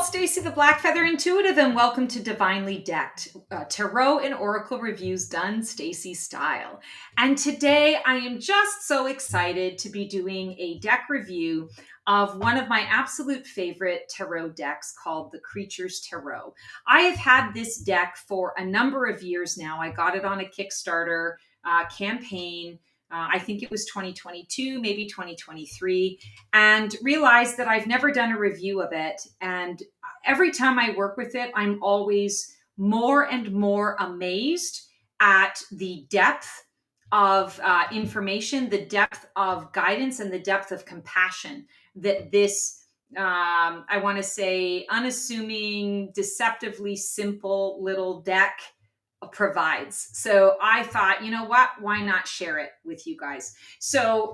Stacy the Black Feather Intuitive, and welcome to Divinely Decked, Tarot and Oracle Reviews done Stacy style. And today I am just so excited to be doing a deck review of one of my absolute favorite tarot decks called the Creatures Tarot. I have had this deck for a number of years now. I got it on a Kickstarter campaign. I think it was 2022, maybe 2023, and realized that I've never done a review of it. And every time I work with it, I'm always more and more amazed at the depth of information, the depth of guidance, and the depth of compassion that this, I want to say, unassuming, deceptively simple little deck provides. So I thought, you know what, why not share it with you guys? So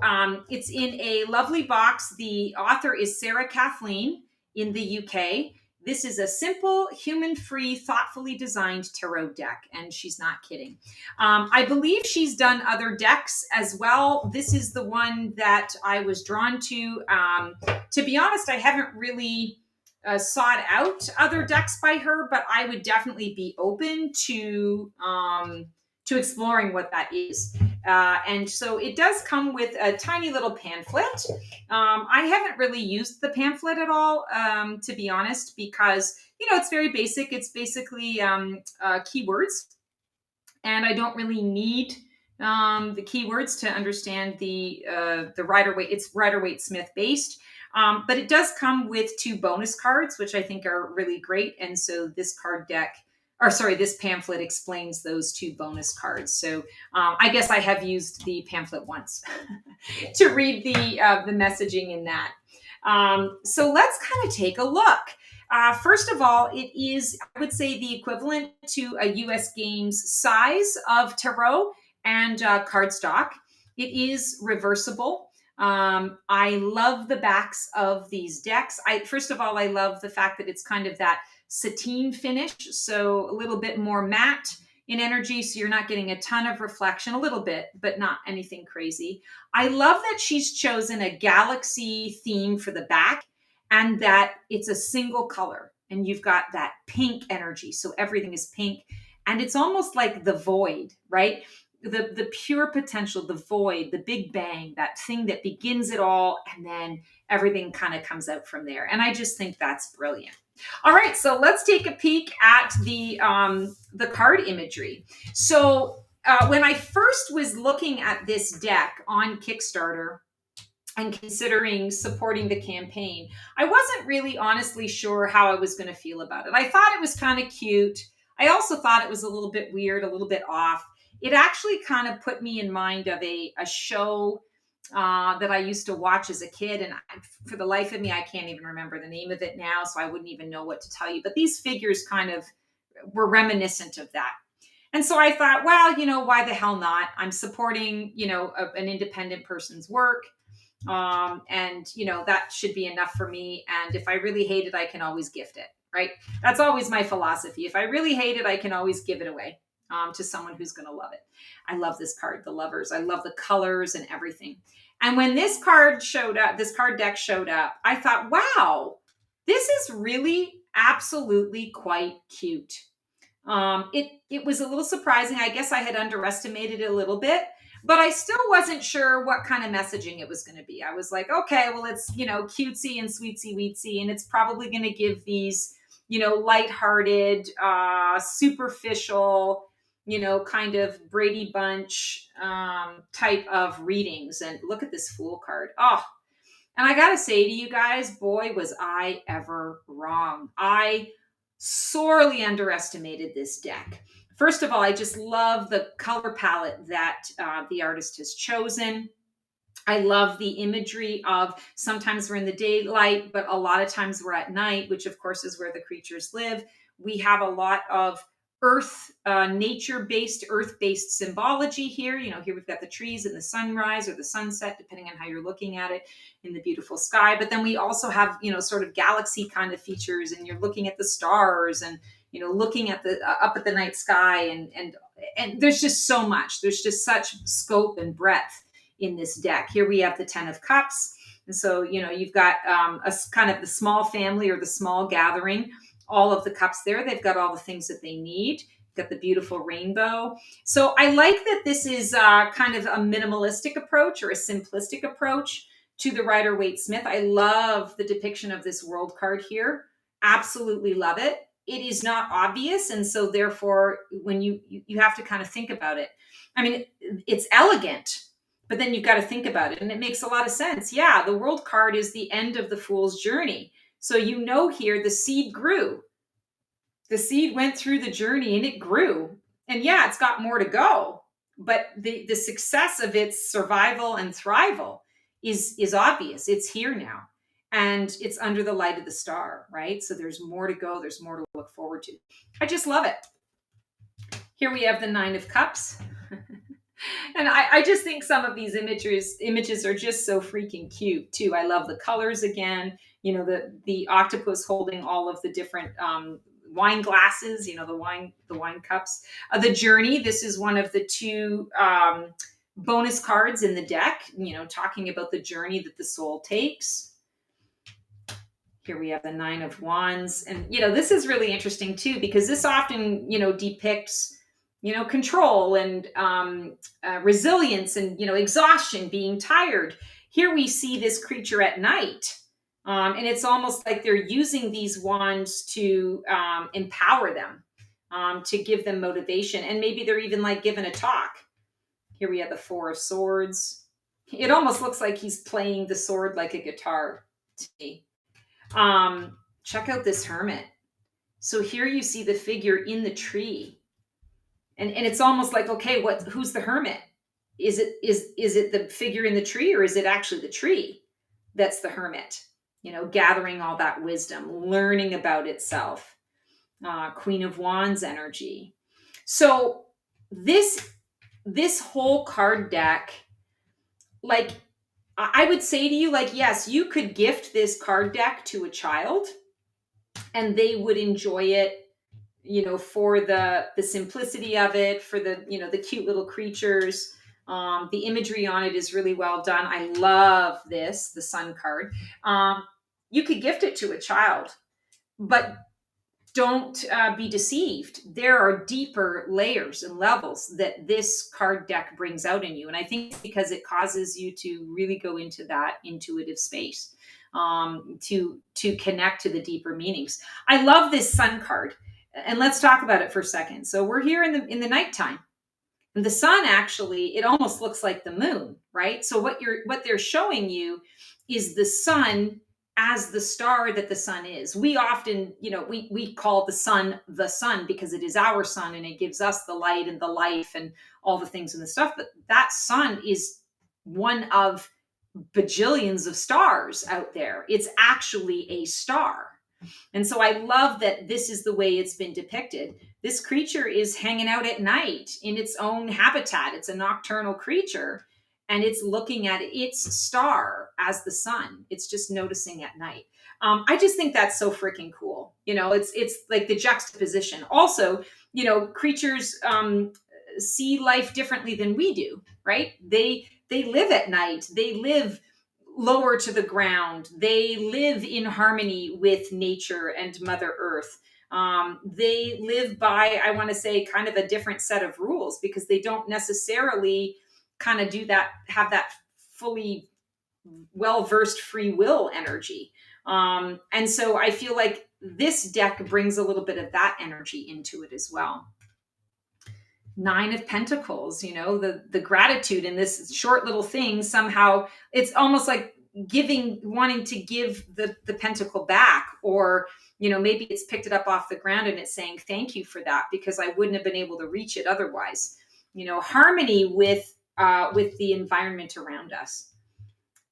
it's in a lovely box. The author is Sarah Kathleen in the UK. This is a simple, human-free, thoughtfully designed tarot deck, and she's not kidding. I believe she's done other decks as well. This is the one that I was drawn to. To be honest, I haven't really sought out other decks by her, but I would definitely be open to exploring what that is. And so it does come with a tiny little pamphlet. I haven't really used the pamphlet at all, to be honest, because, you know, it's very basic. It's basically keywords, and I don't really need the keywords to understand the Rider-Waite. It's Rider-Waite-Smith based. But it does come with 2 bonus cards, which I think are really great. And so this this pamphlet explains those 2 bonus cards. So I guess I have used the pamphlet once to read the messaging in that. So let's kind of take a look. First of all, it is, I would say, the equivalent to a US Games size of tarot and cardstock. It is reversible. I love the backs of these decks. First of all, I love the fact that it's kind of that sateen finish, so a little bit more matte in energy, so you're not getting a ton of reflection, a little bit, but not anything crazy. I love that she's chosen a galaxy theme for the back, and that it's a single color, and you've got that pink energy, so everything is pink, and it's almost like the void, right? The pure potential, the void, the big bang, that thing that begins it all, and then everything kind of comes out from there. And I just think that's brilliant. All right, so let's take a peek at the card imagery. So when I first was looking at this deck on Kickstarter and considering supporting the campaign, I wasn't really honestly sure how I was going to feel about it. I thought it was kind of cute. I also thought it was a little bit weird, a little bit off. It actually kind of put me in mind of a show that I used to watch as a kid. And for the life of me, I can't even remember the name of it now, so I wouldn't even know what to tell you. But these figures kind of were reminiscent of that. And so I thought, well, you know, why the hell not? I'm supporting, you know, an independent person's work. And, you know, that should be enough for me. And if I really hate it, I can always gift it, right? That's always my philosophy. If I really hate it, I can always give it away. To someone who's going to love it. I love this card, the Lovers. I love the colors and everything. And when this card deck showed up, I thought, wow, this is really absolutely quite cute. It was a little surprising. I guess I had underestimated it a little bit, but I still wasn't sure what kind of messaging it was going to be. I was like, okay, well, it's, you know, cutesy and sweetsy weetsy, and it's probably going to give these, you know, lighthearted, superficial, you know, kind of Brady Bunch type of readings. And look at this Fool card. Oh, and I got to say to you guys, boy, was I ever wrong. I sorely underestimated this deck. First of all, I just love the color palette that the artist has chosen. I love the imagery of sometimes we're in the daylight, but a lot of times we're at night, which of course is where the creatures live. We have a lot of earth, nature-based, earth-based symbology here. You know, here we've got the trees and the sunrise or the sunset, depending on how you're looking at it, in the beautiful sky. But then we also have, you know, sort of galaxy kind of features, and you're looking at the stars and, you know, looking at the up at the night sky, and there's just so much. There's just such scope and breadth in this deck. Here we have the 10 of Cups. And so, you've got kind of the small family or the small gathering, all of the cups there. They've got all the things that they need. Got the beautiful rainbow. So I like that this is kind of a minimalistic approach or a simplistic approach to the Rider-Waite-Smith. I love the depiction of this world card here. Absolutely love it. It is not obvious, and so therefore, when you have to kind of think about it. I mean, it's elegant, but then you've got to think about it, and it makes a lot of sense. Yeah, the world card is the end of the fool's journey. So here the seed grew. The seed went through the journey and it grew. And yeah, it's got more to go, but the success of its survival and thrival is obvious. It's here now. And it's under the light of the star, right? So there's more to go. There's more to look forward to. I just love it. Here we have the 9 of Cups. And I just think some of these images are just so freaking cute too. I love the colors again. The octopus holding all of the different wine glasses. The wine cups. The journey. This is one of the 2 bonus cards in the deck. Talking about the journey that the soul takes. Here we have the 9 of Wands, and this is really interesting too because this often depicts control and resilience and, exhaustion, being tired. Here we see this creature at night. And it's almost like they're using these wands to empower them, to give them motivation. And maybe they're even like given a talk. Here we have the 4 of Swords. It almost looks like he's playing the sword like a guitar to me. Check out this Hermit. So here you see the figure in the tree. And it's almost like, okay, who's the hermit? Is it the figure in the tree, or is it actually the tree that's the hermit? Gathering all that wisdom, learning about itself. Queen of Wands energy. So this whole card deck, like, I would say to you, like, yes, you could gift this card deck to a child and they would enjoy it, for the simplicity of it, for the cute little creatures. The imagery on it is really well done. I love the Sun card. You could gift it to a child, but don't be deceived. There are deeper layers and levels that this card deck brings out in you. And I think because it causes you to really go into that intuitive space, to connect to the deeper meanings. I love this Sun card. And let's talk about it for a second. So we're here in the nighttime. And the sun, actually, it almost looks like the moon, right? So what they're showing you is the sun as the star that the sun is. We often, we call the sun because it is our sun and it gives us the light and the life and all the things and the stuff. But that sun is one of bajillions of stars out there. It's actually a star. And so I love that this is the way it's been depicted. This creature is hanging out at night in its own habitat. It's a nocturnal creature, and it's looking at its star as the sun. It's just noticing at night. I just think that's so freaking cool. It's like the juxtaposition. Also, creatures see life differently than we do, right? They live at night. They live lower to the ground. They live in harmony with nature and Mother Earth. They live by, I want to say, kind of a different set of rules because they don't necessarily kind of have that fully well-versed free will energy. And so I feel like this deck brings a little bit of that energy into it as well. 9 of Pentacles, the gratitude in this short little thing, somehow it's almost like wanting to give the pentacle back, or, maybe it's picked it up off the ground and it's saying, thank you for that, because I wouldn't have been able to reach it otherwise. Harmony with the environment around us.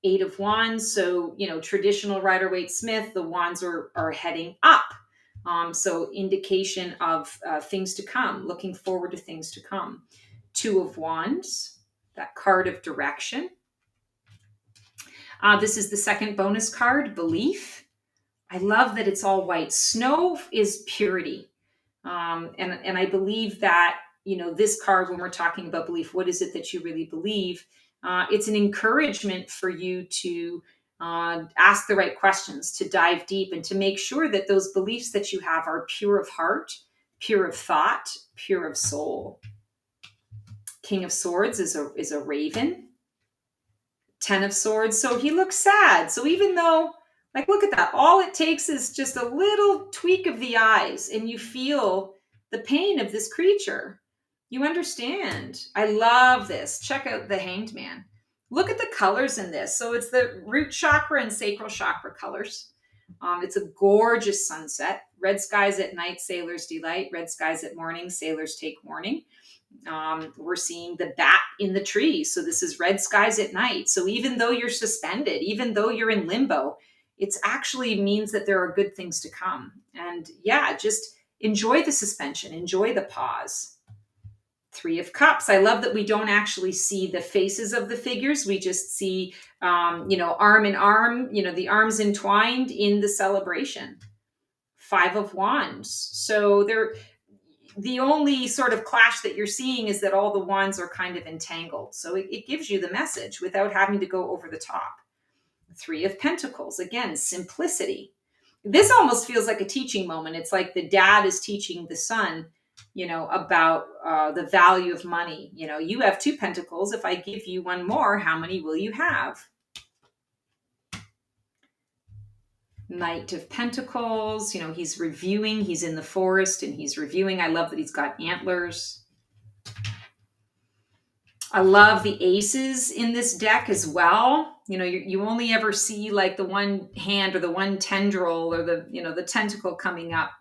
8 of Wands. So, traditional Rider-Waite-Smith, the wands are heading up. So indication of things to come, looking forward to things to come. 2 of Wands, that card of direction. This is the second bonus card, Belief. I love that it's all white. Snow is purity. And I believe that, this card, when we're talking about belief, what is it that you really believe? It's an encouragement for you to ask the right questions, to dive deep, and to make sure that those beliefs that you have are pure of heart, pure of thought, pure of soul. King of Swords is a raven. 10 of Swords, so he looks sad. So even though, like, look at that, all it takes is just a little tweak of the eyes and you feel the pain of this creature. You understand. I love this. Check out the Hanged Man. Look at the colors in this. So it's the root chakra and sacral chakra colors. It's a gorgeous sunset. Red skies at night, sailors delight. Red skies at morning, sailors take warning. We're seeing the bat in the tree. So this is red skies at night. So even though you're suspended, even though you're in limbo, it's actually means that there are good things to come. And yeah, just enjoy the suspension, enjoy the pause. 3 of Cups. I love that we don't actually see the faces of the figures. We just see, arm in arm, the arms entwined in the celebration. 5 of Wands. So the only sort of clash that you're seeing is that all the wands are kind of entangled. So it gives you the message without having to go over the top. 3 of Pentacles. Again, simplicity. This almost feels like a teaching moment. It's like the dad is teaching the son, about the value of money. You have 2 pentacles. If I give you one more, how many will you have? Knight of Pentacles. He's reviewing. He's in the forest and he's reviewing. I love that he's got antlers. I love the aces in this deck as well. You only ever see like the one hand or the one tendril or the tentacle coming up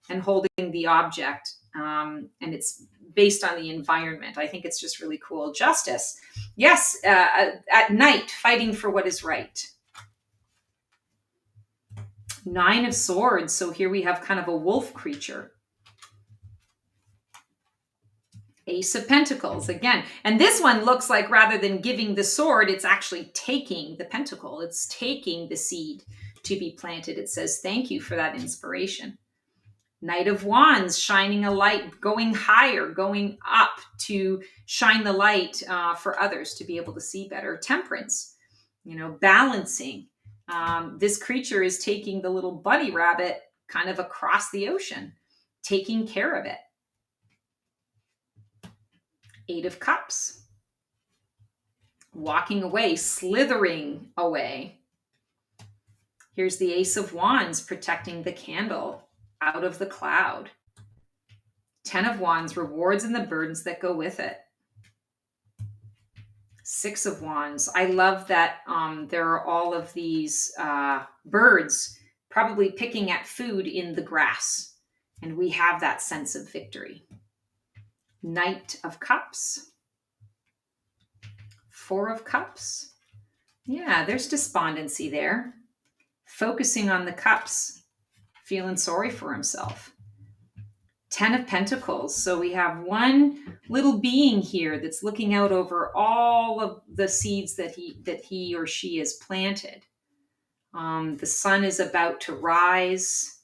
and holding the object. And it's based on the environment. I think it's just really cool. Justice. Yes, at night, fighting for what is right. 9 of Swords. So here we have kind of a wolf creature. Ace of Pentacles again. And this one looks like rather than giving the sword, it's actually taking the pentacle. It's taking the seed to be planted. It says, thank you for that inspiration. Knight of Wands, shining a light, going higher, going up to shine the light for others to be able to see better. Temperance, balancing. This creature is taking the little bunny rabbit kind of across the ocean, taking care of it. 8 of Cups, walking away, slithering away. Here's the Ace of Wands, protecting the candle out of the cloud. 10 of Wands, rewards and the burdens that go with it. 6 of Wands. I love that there are all of these birds probably picking at food in the grass. And we have that sense of victory. Knight of Cups. 4 of Cups. Yeah, there's despondency there. Focusing on the cups, feeling sorry for himself. 10 of Pentacles. So we have one little being here that's looking out over all of the seeds that he or she has planted. The sun is about to rise.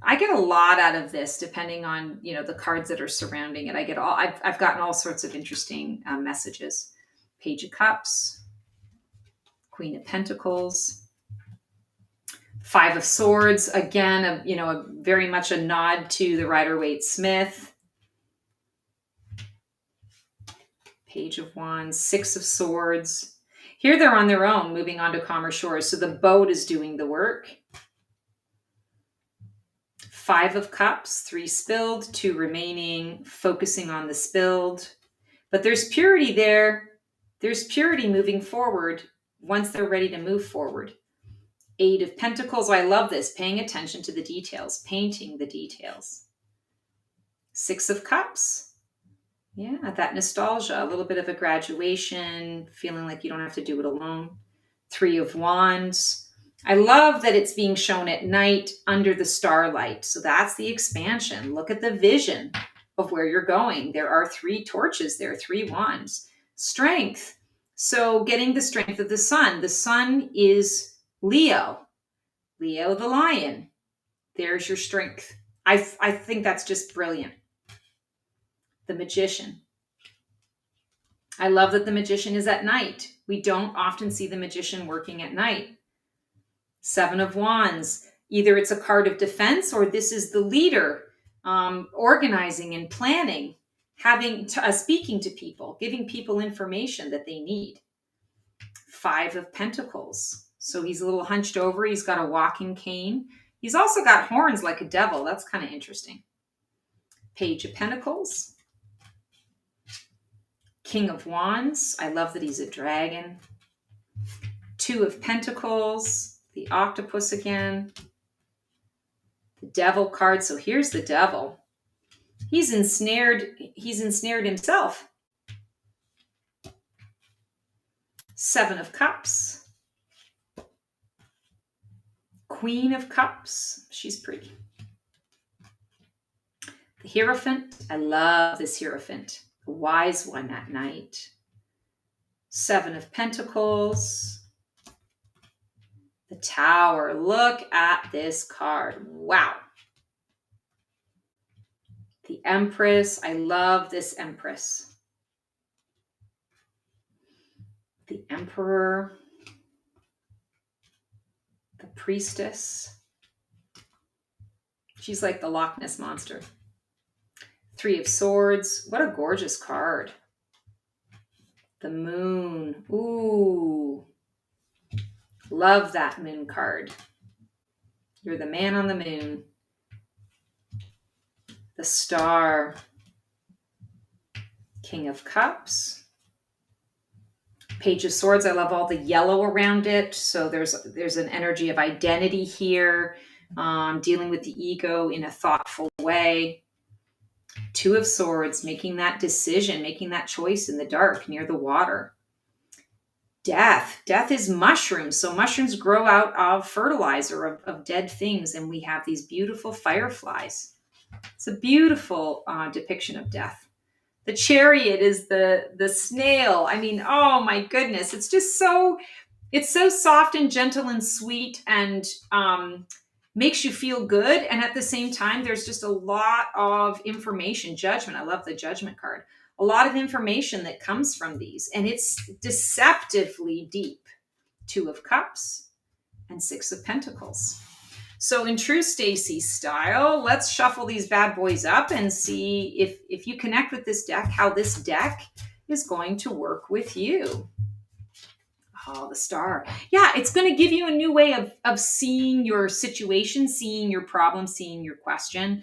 I get a lot out of this, depending on the cards that are surrounding it. I've gotten all sorts of interesting messages. Page of Cups, Queen of Pentacles, 5 of Swords. Again, very much a nod to the Rider-Waite-Smith. Page of Wands, 6 of Swords. Here they're on their own, moving on to calmer shores. So the boat is doing the work. 5 of Cups, 3 spilled, 2 remaining, focusing on the spilled. But there's purity there. There's purity moving forward once they're ready to move forward. 8 of Pentacles. Oh, I love this. Paying attention to the details, painting the details. 6 of Cups. Yeah, that nostalgia, a little bit of a graduation, feeling like you don't have to do it alone. 3 of Wands. I love that it's being shown at night under the starlight. So that's the expansion. Look at the vision of where you're going. There are 3 torches there, 3 wands. Strength. So getting the strength of the sun. The sun is Leo. Leo the lion. There's your strength. I think that's just brilliant. The Magician. I love that the Magician is at night. We don't often see the magician working at night. Seven of Wands. Either it's a card of defense or this is the leader organizing and planning, speaking to people, giving people information that they need. Five of Pentacles. So he's a little hunched over. He's got a walking cane. He's also got horns like a devil. That's kind of interesting. Page of Pentacles. King of Wands. I love that he's a dragon. Two of Pentacles. The octopus again. The Devil card. So here's the devil. He's ensnared himself. Seven of Cups. Queen of Cups. She's pretty. The Hierophant. I love this Hierophant. The wise one at night. Seven of Pentacles. The Tower. Look at this card. Wow. The Empress. I love this Empress. The Emperor. The Priestess. She's like the Loch Ness Monster. Three of Swords. What a gorgeous card. The Moon. Ooh. Love that Moon card. You're the man on the moon. The Star. King of Cups. Page of Swords. I love all the yellow around it. So there's an energy of identity here, dealing with the ego in a thoughtful way. Two of Swords, making that decision, making that choice in the dark near the water. Death. Death is mushrooms. So mushrooms grow out of fertilizer of dead things. And we have these beautiful fireflies. It's a beautiful depiction of death. The Chariot is the snail. I mean, oh my goodness. It's just it's so soft and gentle and sweet and makes you feel good. And at the same time, there's just a lot of information. Judgment. I love the Judgment card. A lot of information that comes from these. And it's deceptively deep. Two of Cups and Six of Pentacles. So in true Stacey style, let's shuffle these bad boys up and see if you connect with this deck, how this deck is going to work with you. Oh, the Star. Yeah, it's going to give you a new way of seeing your situation, seeing your problem, seeing your question.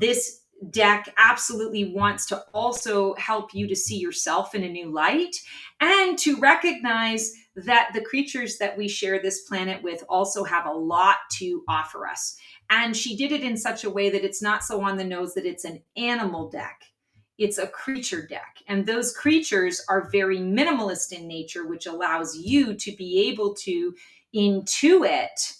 This deck absolutely wants to also help you to see yourself in a new light and to recognize that the creatures that we share this planet with also have a lot to offer us. And she did it in such a way that it's not so on the nose that it's an animal deck. It's a creature deck. And those creatures are very minimalist in nature, which allows you to be able to intuit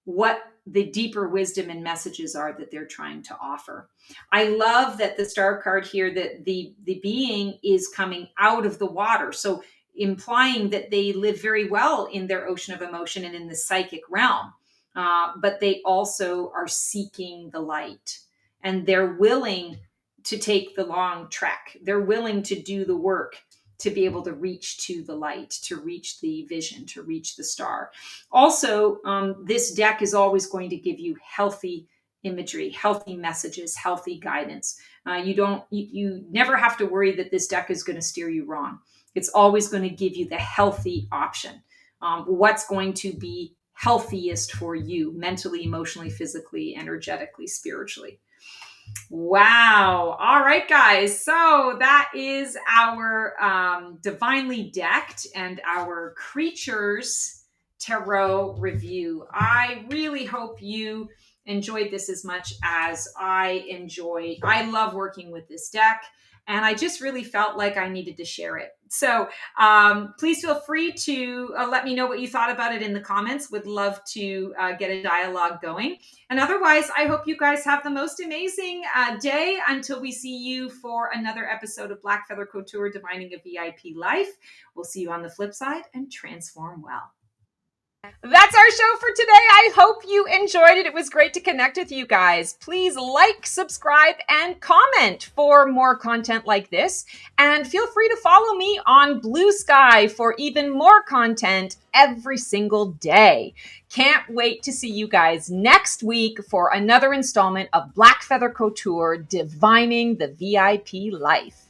what the deeper wisdom and messages are that they're trying to offer. I love that the Star card here, that the being is coming out of the water. So implying that they live very well in their ocean of emotion and in the psychic realm. But they also are seeking the light. And they're willing to take the long trek. They're willing to do the work to be able to reach to the light, to reach the vision, to reach the star. Also, this deck is always going to give you healthy imagery, healthy messages, healthy guidance. You never have to worry that this deck is going to steer you wrong. It's always going to give you the healthy option. What's going to be healthiest for you mentally, emotionally, physically, energetically, spiritually. Wow. All right, guys. So that is our Divinely Decked and our Creatures Tarot review. I really hope you enjoyed this as much as I enjoyed. I love working with this deck, and I just really felt like I needed to share it. So please feel free to let me know what you thought about it in the comments. Would love to get a dialogue going. And otherwise, I hope you guys have the most amazing day until we see you for another episode of Black Feather Couture, Divining a VIP Life. We'll see you on the flip side, and transform well. That's our show for today. I hope you enjoyed it. It was great to connect with you guys. Please like, subscribe, and comment for more content like this. And feel free to follow me on Blue Sky for even more content every single day. Can't wait to see you guys next week for another installment of Black Feather Couture, Divining the VIP Life.